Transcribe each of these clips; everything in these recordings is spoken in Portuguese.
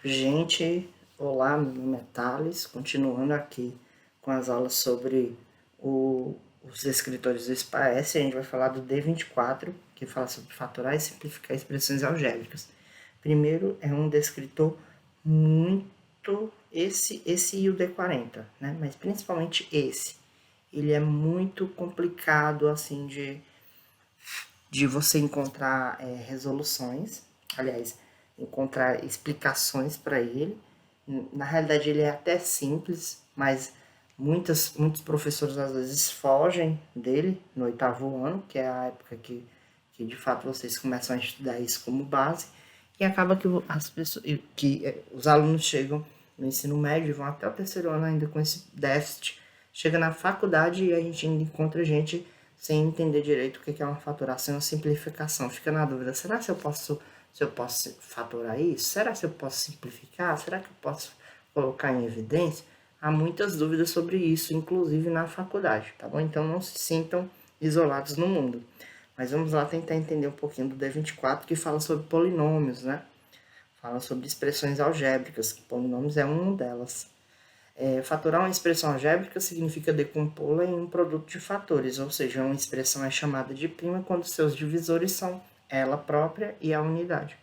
Gente, olá, meu nome é Thales, continuando aqui com as aulas sobre os escritores do SPAES, a gente vai falar do D24, que fala sobre fatorar e simplificar expressões algébricas. Primeiro é um descritor muito, esse e o D40, né? Mas principalmente esse. Ele é muito complicado, assim, de você encontrar resoluções, aliás, encontrar explicações para ele. Na realidade, ele é até simples, mas muitos professores às vezes fogem dele no 8º ano, que é a época que de fato vocês começam a estudar isso como base, e acaba que as pessoas, os alunos chegam no ensino médio e vão até o 3º ano ainda com esse déficit. Chega na faculdade e a gente ainda encontra gente sem entender direito o que é uma faturação e uma simplificação. Fica na dúvida, será se eu posso faturar isso? Será se eu posso simplificar? Será que eu posso colocar em evidência? Há muitas dúvidas sobre isso, inclusive na faculdade, tá bom? Então não se sintam isolados no mundo. Mas vamos lá tentar entender um pouquinho do D24, que fala sobre polinômios, né? Fala sobre expressões algébricas, que polinômios é uma delas. Fatorar uma expressão algébrica significa decompô-la em um produto de fatores, ou seja, uma expressão é chamada de prima quando seus divisores são ela própria e a unidade.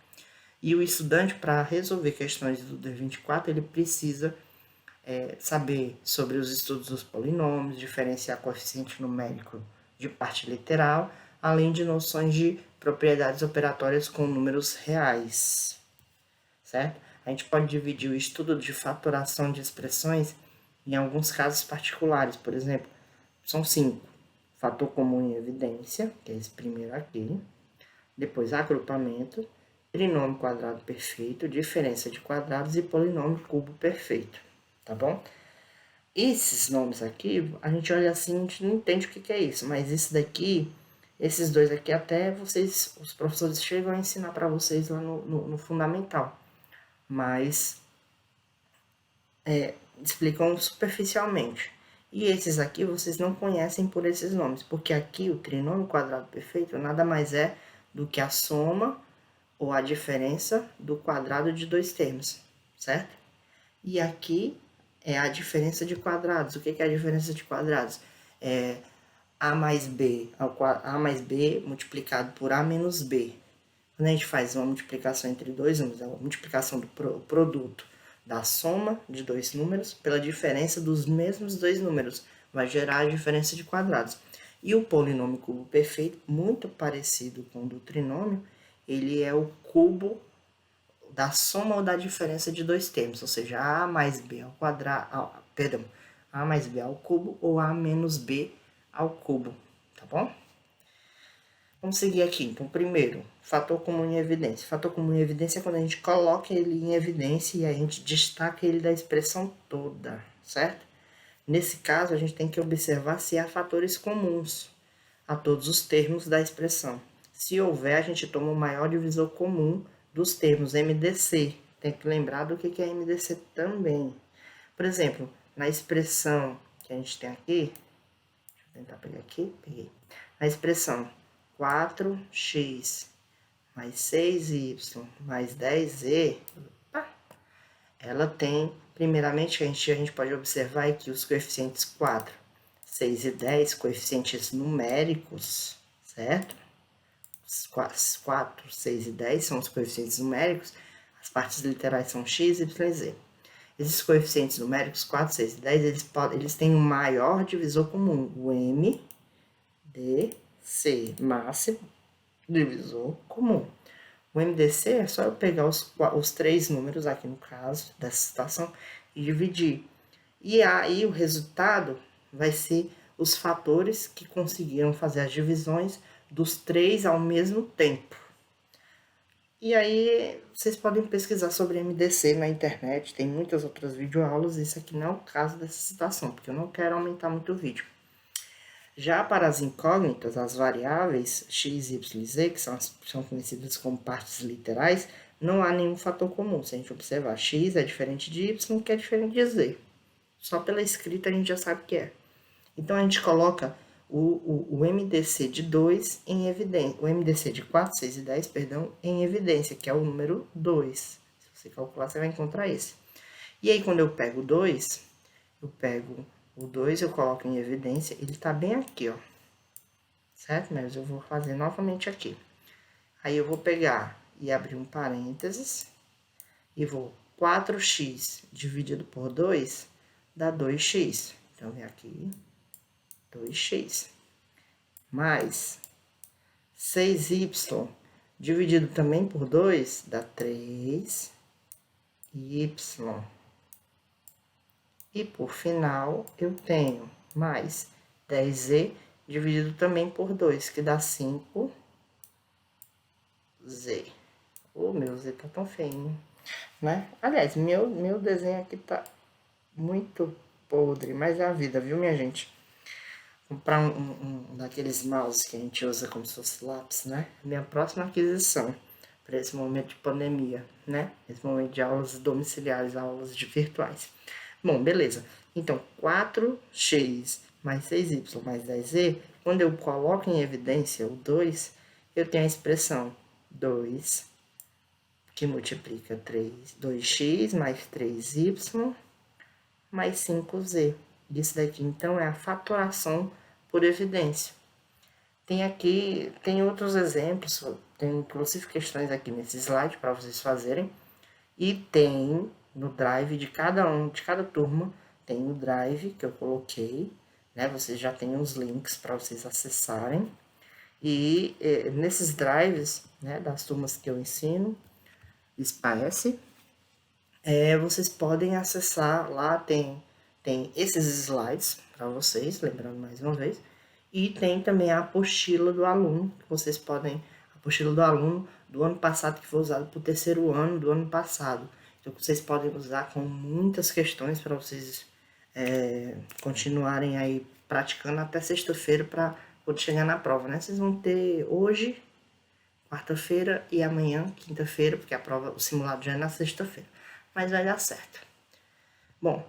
E o estudante, para resolver questões do D24, ele precisa saber sobre os estudos dos polinômios, diferenciar coeficiente numérico de parte literal, além de noções de propriedades operatórias com números reais, certo? A gente pode dividir o estudo de fatoração de expressões em alguns casos particulares, por exemplo, são 5. Fator comum em evidência, que é esse primeiro aqui. Depois, agrupamento, trinômio quadrado perfeito, diferença de quadrados e polinômio cubo perfeito, tá bom? Esses nomes aqui, a gente olha assim, a gente não entende o que é isso, mas esse daqui, esses dois aqui até vocês, os professores chegam a ensinar para vocês lá no fundamental, mas explicam superficialmente. E esses aqui vocês não conhecem por esses nomes, porque aqui o trinômio quadrado perfeito nada mais é do que a soma ou a diferença do quadrado de dois termos, certo? E aqui é a diferença de quadrados. O que é a diferença de quadrados? É a mais b multiplicado por a menos b. Quando a gente faz uma multiplicação entre dois números, é a multiplicação do produto da soma de dois números pela diferença dos mesmos dois números, vai gerar a diferença de quadrados. E o polinômio cubo perfeito, muito parecido com o do trinômio, ele é o cubo da soma ou da diferença de dois termos, ou seja, a mais b ao quadrado, a mais b ao cubo ou a menos b ao cubo, tá bom? Vamos seguir aqui. Então, primeiro, fator comum em evidência. Fator comum em evidência é quando a gente coloca ele em evidência e a gente destaca ele da expressão toda, certo? Nesse caso, a gente tem que observar se há fatores comuns a todos os termos da expressão. Se houver, a gente toma o maior divisor comum dos termos, MDC. Tem que lembrar do que é MDC também. Por exemplo, na expressão que a gente tem aqui, deixa eu tentar pegar aqui, peguei. Na expressão 4x mais 6y mais 10z, ela tem, primeiramente, a gente pode observar aqui os coeficientes 4, 6 e 10, coeficientes numéricos, certo? 4, 6 e 10 são os coeficientes numéricos, as partes literais são x, y e z. Esses coeficientes numéricos, 4, 6 e 10, eles têm um maior divisor comum, o MDC, máximo divisor comum. O MDC é só eu pegar os três números aqui no caso dessa situação e dividir. E aí o resultado vai ser os fatores que conseguiram fazer as divisões dos três ao mesmo tempo. E aí vocês podem pesquisar sobre MDC na internet, tem muitas outras videoaulas, isso aqui não é o caso dessa situação, porque eu não quero aumentar muito o vídeo. Já para as incógnitas, as variáveis x, y e z, que são conhecidas como partes literais, não há nenhum fator comum. Se a gente observar, x é diferente de y, que é diferente de z. Só pela escrita a gente já sabe o que é. Então, a gente coloca o MDC de 2 em evidência, o MDC de 4, 6 e 10, perdão, em evidência, que é o número 2. Se Você calcular, você vai encontrar esse. E aí, quando eu pego o 2, eu pego o 2, eu coloco em evidência, ele tá bem aqui, ó. Certo? Mas eu vou fazer novamente aqui. Aí eu vou pegar e abrir um parênteses e vou 4x dividido por 2 dá 2x. Então, vem aqui 2x. Mais 6y dividido também por 2 dá 3y. E por final, eu tenho mais 10z dividido também por 2, que dá 5z. O meu z tá tão feio, né? Aliás, meu desenho aqui tá muito podre, mas é a vida, viu, minha gente? Comprar um daqueles mouse que a gente usa como se fosse lápis, né? Minha próxima aquisição para esse momento de pandemia, né? Esse momento de aulas domiciliares, aulas de virtuais. Bom, beleza. Então, 4x mais 6y mais 10z, quando eu coloco em evidência o 2, eu tenho a expressão 2, que multiplica 2x mais 3y mais 5z. Isso daqui, então, é a fatoração por evidência. Tem outros exemplos, tem inclusive questões aqui nesse slide para vocês fazerem. E tem no drive de cada turma, tem o drive que eu coloquei, né? Vocês já têm os links para vocês acessarem. E nesses drives, né, das turmas que eu ensino, SPAES, vocês podem acessar, lá tem esses slides para vocês, lembrando mais uma vez, e tem também a apostila do aluno, que vocês podem, a apostila do aluno do ano passado, que foi usado para o terceiro ano do ano passado. Então, vocês podem usar com muitas questões para vocês continuarem aí praticando até sexta-feira, para quando chegar na prova, né? Vocês vão ter hoje, quarta-feira, e amanhã, quinta-feira, porque a prova, o simulado já é na sexta-feira. Mas vai dar certo. Bom,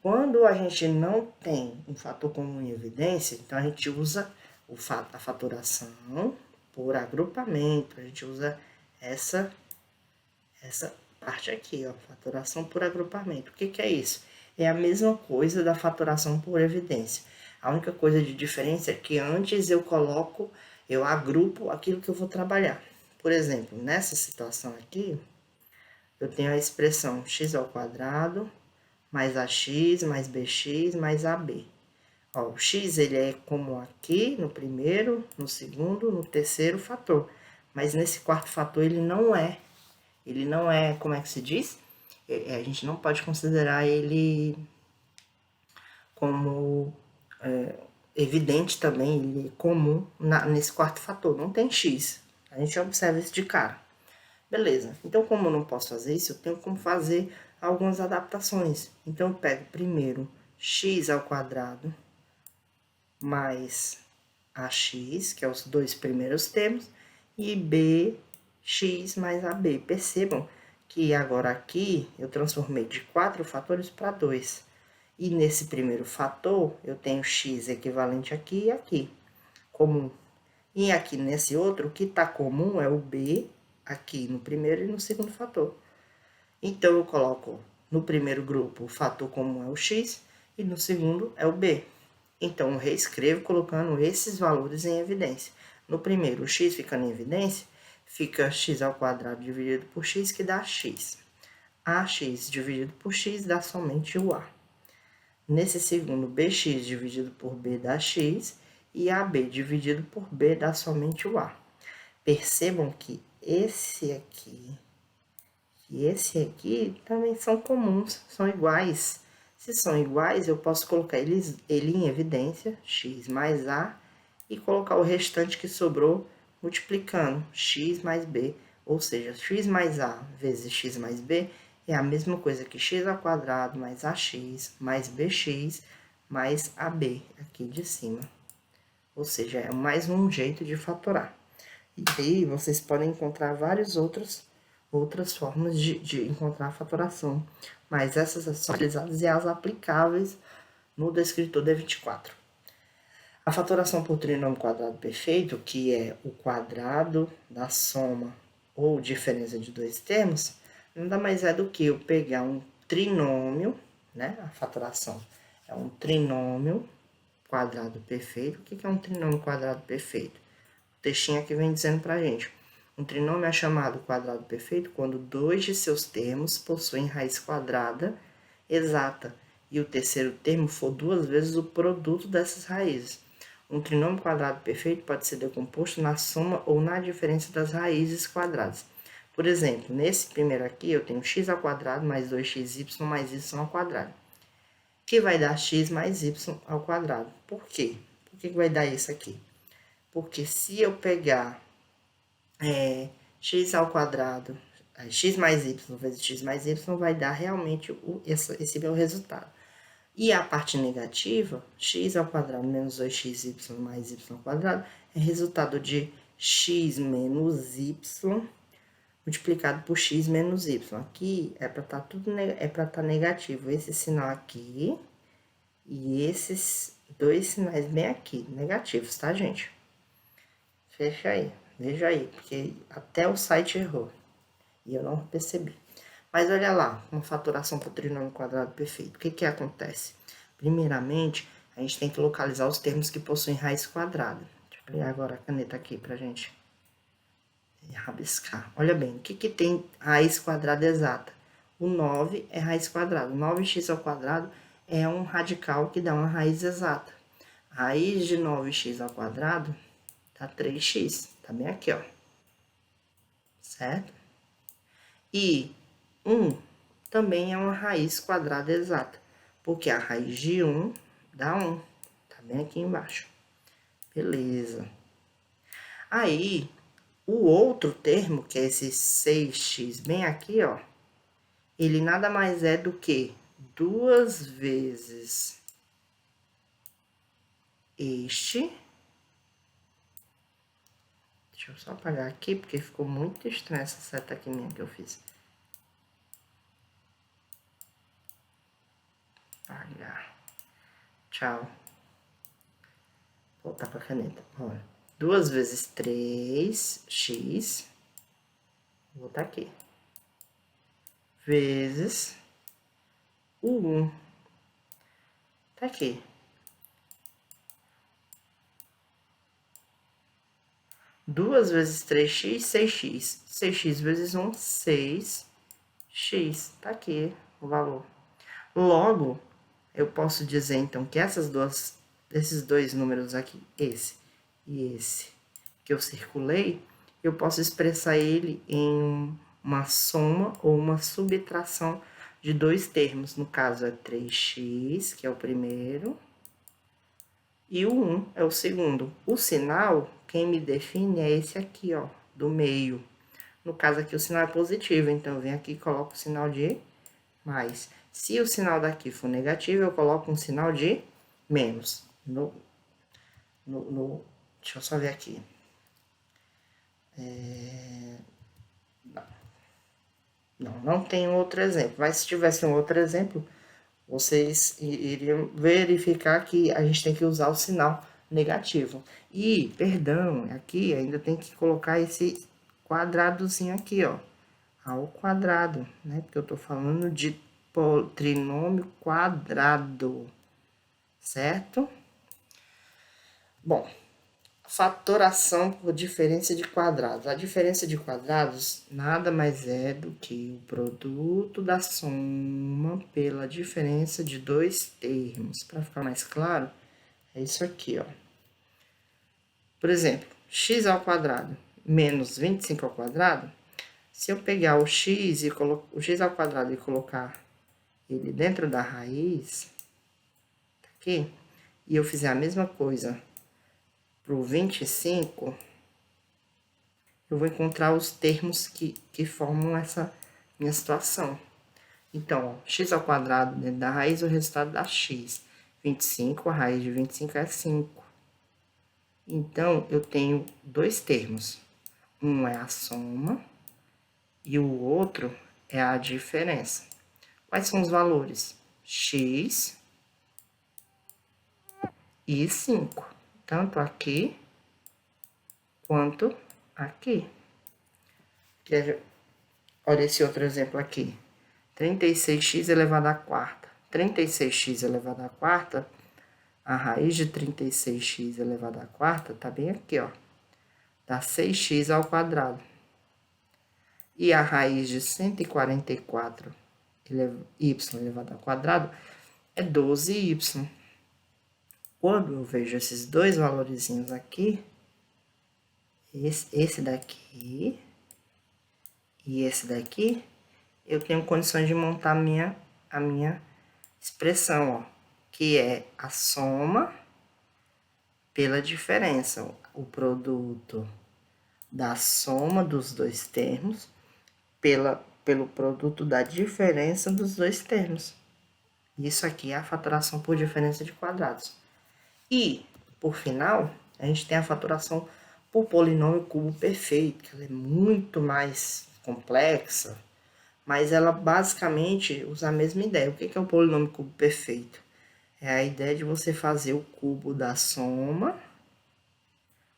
quando a gente não tem um fator comum em evidência, então a gente usa a fatoração por agrupamento. A gente usa essa parte aqui, ó, fatoração por agrupamento. O que é isso? É a mesma coisa da fatoração por evidência. A única coisa de diferença é que antes eu agrupo aquilo que eu vou trabalhar. Por exemplo, nessa situação aqui, eu tenho a expressão x ao quadrado mais ax mais bx mais ab. Ó, o x ele é como aqui no primeiro, no segundo, no terceiro fator. Mas nesse quarto fator ele não é. Ele não é, como é que se diz? A gente não pode considerar ele como evidente também, ele é comum nesse quarto fator. Não tem x. A gente observa isso de cara. Beleza. Então, como eu não posso fazer isso, eu tenho como fazer algumas adaptações. Então, eu pego primeiro x ao quadrado mais ax, que é os dois primeiros termos, e bx mais ab. Percebam que agora aqui eu transformei de 4 fatores para 2. E nesse primeiro fator, eu tenho x equivalente aqui e aqui, comum. E aqui nesse outro, o que está comum é o b, aqui no primeiro e no segundo fator. Então, eu coloco no primeiro grupo o fator comum é o x e no segundo é o b. Então, eu reescrevo colocando esses valores em evidência. No primeiro, o x ficando em evidência, fica x ao quadrado dividido por x, que dá x. Ax dividido por x dá somente o a. Nesse segundo, bx dividido por b dá x, e ab dividido por b dá somente o a. Percebam que esse aqui e esse aqui também são comuns, são iguais. Se são iguais, eu posso colocar ele em evidência, x mais a, e colocar o restante que sobrou multiplicando x mais b, ou seja, x mais a vezes x mais b é a mesma coisa que x ao quadrado mais ax mais bx mais ab aqui de cima. Ou seja, é mais um jeito de fatorar. E aí vocês podem encontrar várias outras formas de encontrar a fatoração, mas essas são utilizadas e as aplicáveis no descritor D24. A fatoração por trinômio quadrado perfeito, que é o quadrado da soma ou diferença de dois termos, nada mais é do que eu pegar um trinômio, né? A fatoração é um trinômio quadrado perfeito. O que é um trinômio quadrado perfeito? O textinho aqui vem dizendo pra gente. Um trinômio é chamado quadrado perfeito quando dois de seus termos possuem raiz quadrada exata e o terceiro termo for duas vezes o produto dessas raízes. Um trinômio quadrado perfeito pode ser decomposto na soma ou na diferença das raízes quadradas. Por exemplo, nesse primeiro aqui, eu tenho x ao quadrado mais 2xy mais y ao quadrado, que vai dar x mais y ao quadrado. Por quê? Por que vai dar isso aqui? Porque se eu pegar x ao quadrado, x mais y vezes x mais y, vai dar realmente esse meu resultado. E a parte negativa, x ao quadrado menos 2xy mais y ao quadrado, é resultado de x menos y multiplicado por x menos y. Aqui é para estar negativo esse sinal aqui e esses dois sinais bem aqui, negativos, tá, gente? Fecha aí, veja aí, porque até o site errou e eu não percebi. Mas olha lá, uma fatoração para o trinômio quadrado perfeito. O que acontece? Primeiramente, a gente tem que localizar os termos que possuem raiz quadrada. Deixa eu pegar agora a caneta aqui para a gente rabiscar. Olha bem, o que tem raiz quadrada exata? O 9 é raiz quadrada. 9x ao quadrado é um radical que dá uma raiz exata. A raiz de 9x ao quadrado dá 3x. Tá bem aqui, ó. Certo? E 1 também é uma raiz quadrada exata, porque a raiz de 1 dá 1, tá bem aqui embaixo. Beleza. Aí, o outro termo, que é esse 6x bem aqui, ó, ele nada mais é do que 2 vezes este. Deixa eu só apagar aqui, porque ficou muito estranha essa seta aqui minha que eu fiz. Apagar. Tchau. Voltar pra caneta. Olha. 2 vezes 3x. Vou botar aqui. Vezes o 1. Tá aqui. Duas vezes 3x, 6x. 6x vezes 1, 6x. Tá aqui o valor. Logo, eu posso dizer, então, que esses dois números aqui, esse e esse, que eu circulei, eu posso expressar ele em uma soma ou uma subtração de dois termos. No caso, é 3x, que é o primeiro, e o 1 é o segundo. O sinal, quem me define é esse aqui, ó, do meio. No caso aqui, o sinal é positivo, então eu venho aqui e coloco o sinal de mais. Se o sinal daqui for negativo, eu coloco um sinal de menos. Deixa eu só ver aqui. Não tem outro exemplo. Mas se tivesse um outro exemplo, vocês iriam verificar que a gente tem que usar o sinal negativo. E, perdão, aqui ainda tem que colocar esse quadradozinho aqui, ó, ao quadrado, né? Porque eu tô falando de trinômio quadrado, certo? Bom, fatoração por diferença de quadrados. A diferença de quadrados nada mais é do que o produto da soma pela diferença de dois termos. Para ficar mais claro, é isso aqui, ó. Por exemplo, x ao quadrado menos 25 ao quadrado, se eu pegar o x ao quadrado e colocar ele dentro da raiz, tá aqui, e eu fizer a mesma coisa pro 25, eu vou encontrar os termos que formam essa minha situação. Então, ó, x ao quadrado dentro da raiz, o resultado dá x. 25, a raiz de 25 é 5. Então, eu tenho dois termos. Um é a soma e o outro é a diferença. Quais são os valores? X e 5. Tanto aqui quanto aqui. Olha esse outro exemplo aqui. 36x elevado à quarta. 36x elevado à quarta, a raiz de 36x elevado à quarta tá bem aqui, ó. Dá 6x ao quadrado. E a raiz de 144 y elevado ao quadrado é 12y. Quando eu vejo esses dois valorizinhos aqui, esse daqui e esse daqui, eu tenho condições de montar a minha expressão, ó, que é a soma pela diferença, o produto da soma dos dois termos pelo produto da diferença dos dois termos. Isso aqui é a fatoração por diferença de quadrados. E, por final, a gente tem a fatoração por polinômio cubo perfeito, que ela é muito mais complexa, mas ela basicamente usa a mesma ideia. O que é o polinômio cubo perfeito? É a ideia de você fazer o cubo da soma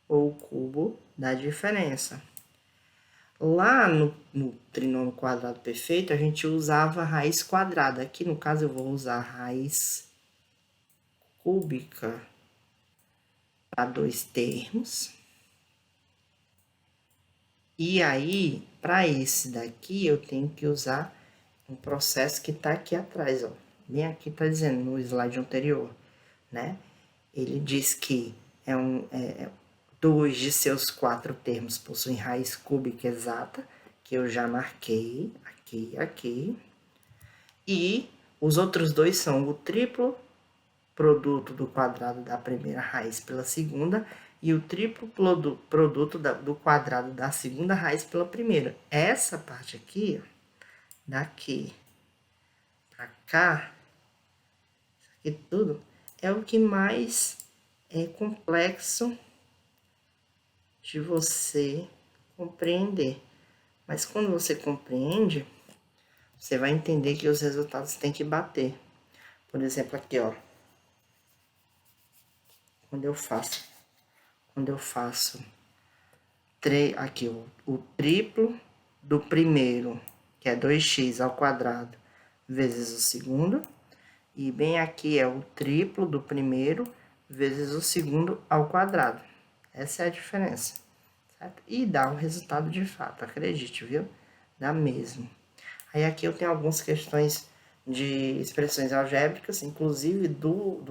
ou o cubo da diferença. Lá no trinômio quadrado perfeito, a gente usava raiz quadrada. Aqui, no caso, eu vou usar raiz cúbica para dois termos. E aí, para esse daqui, eu tenho que usar um processo que está aqui atrás, ó. Bem aqui está dizendo, no slide anterior, né? Ele diz que dois de seus quatro termos possuem raiz cúbica exata, que eu já marquei aqui e aqui. E os outros dois são o triplo produto do quadrado da primeira raiz pela segunda e o triplo produto do quadrado da segunda raiz pela primeira. Essa parte aqui, ó, daqui para cá, isso aqui tudo, é o que mais é complexo de você compreender. Mas quando você compreende, você vai entender que os resultados têm que bater. Por exemplo, aqui, ó. Quando eu faço aqui o triplo do primeiro, que é 2x ao quadrado, vezes o segundo, e bem aqui é o triplo do primeiro vezes o segundo ao quadrado. Essa é a diferença, certo? E dá um resultado de fato, acredite, viu? Dá mesmo. Aí aqui eu tenho algumas questões de expressões algébricas, inclusive do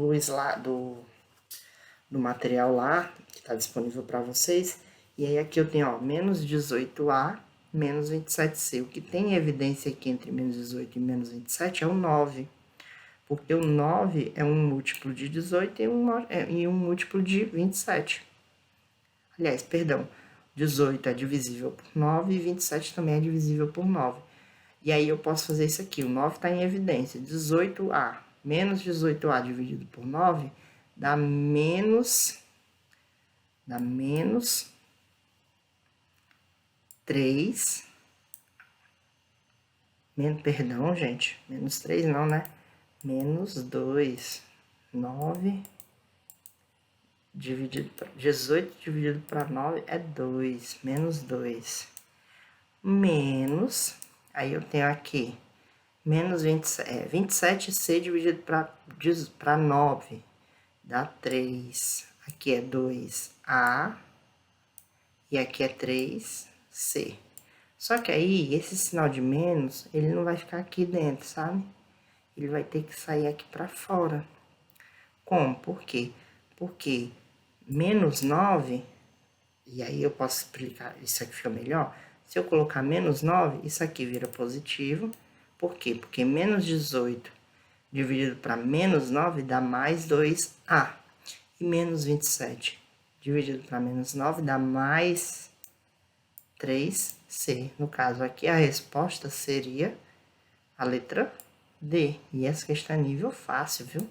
material lá, que está disponível para vocês. E aí aqui eu tenho, ó, menos 18a, menos 27c. O que tem evidência aqui entre menos 18 e menos 27 é o 9. Porque o 9 é um múltiplo de 18 e um múltiplo de 27. Aliás, perdão, 18 é divisível por 9 e 27 também é divisível por 9. E aí eu posso fazer isso aqui, o 9 está em evidência. 18a menos 18a dividido por 9 dá menos 3, perdão, gente, menos 3 não, né? Menos 2, 9 dividido para 18 dividido para 9 é 2, menos 2. Menos, aí eu tenho aqui, menos 27c dividido para 9, dá 3. Aqui é 2a e aqui é 3c. Só que aí, esse sinal de menos, ele não vai ficar aqui dentro, sabe? Ele vai ter que sair aqui para fora. Como? Por quê? Porque menos 9, e aí eu posso explicar, isso aqui fica melhor. Se eu colocar menos 9, isso aqui vira positivo. Por quê? Porque menos 18 dividido para menos 9 dá mais 2a. E menos 27 dividido para menos 9 dá mais 3c. No caso aqui, a resposta seria a letra D. E essa questão é nível fácil, viu?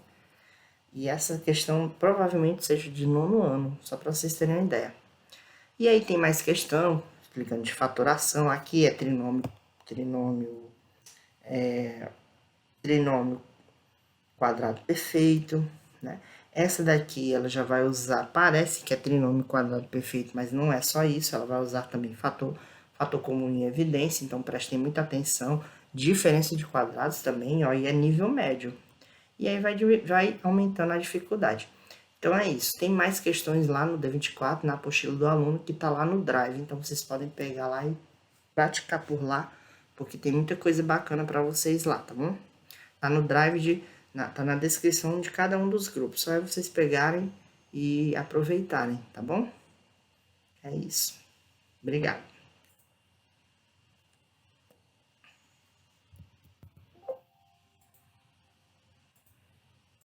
E essa questão provavelmente seja de 9º ano, só para vocês terem uma ideia. E aí tem mais questão, explicando de fatoração. Aqui é trinômio quadrado perfeito, né? Essa daqui, ela já vai usar, parece que é trinômio quadrado perfeito, mas não é só isso, ela vai usar também fator fator comum em evidência, então prestem muita atenção. Diferença de quadrados também, ó, e é nível médio. E aí vai aumentando a dificuldade. Então é isso. Tem mais questões lá no D24, na apostila do aluno, que tá lá no Drive. Então vocês podem pegar lá e praticar por lá, porque tem muita coisa bacana para vocês lá, tá bom? Tá no Drive, tá na descrição de cada um dos grupos. Só é vocês pegarem e aproveitarem, tá bom? É isso. Obrigado.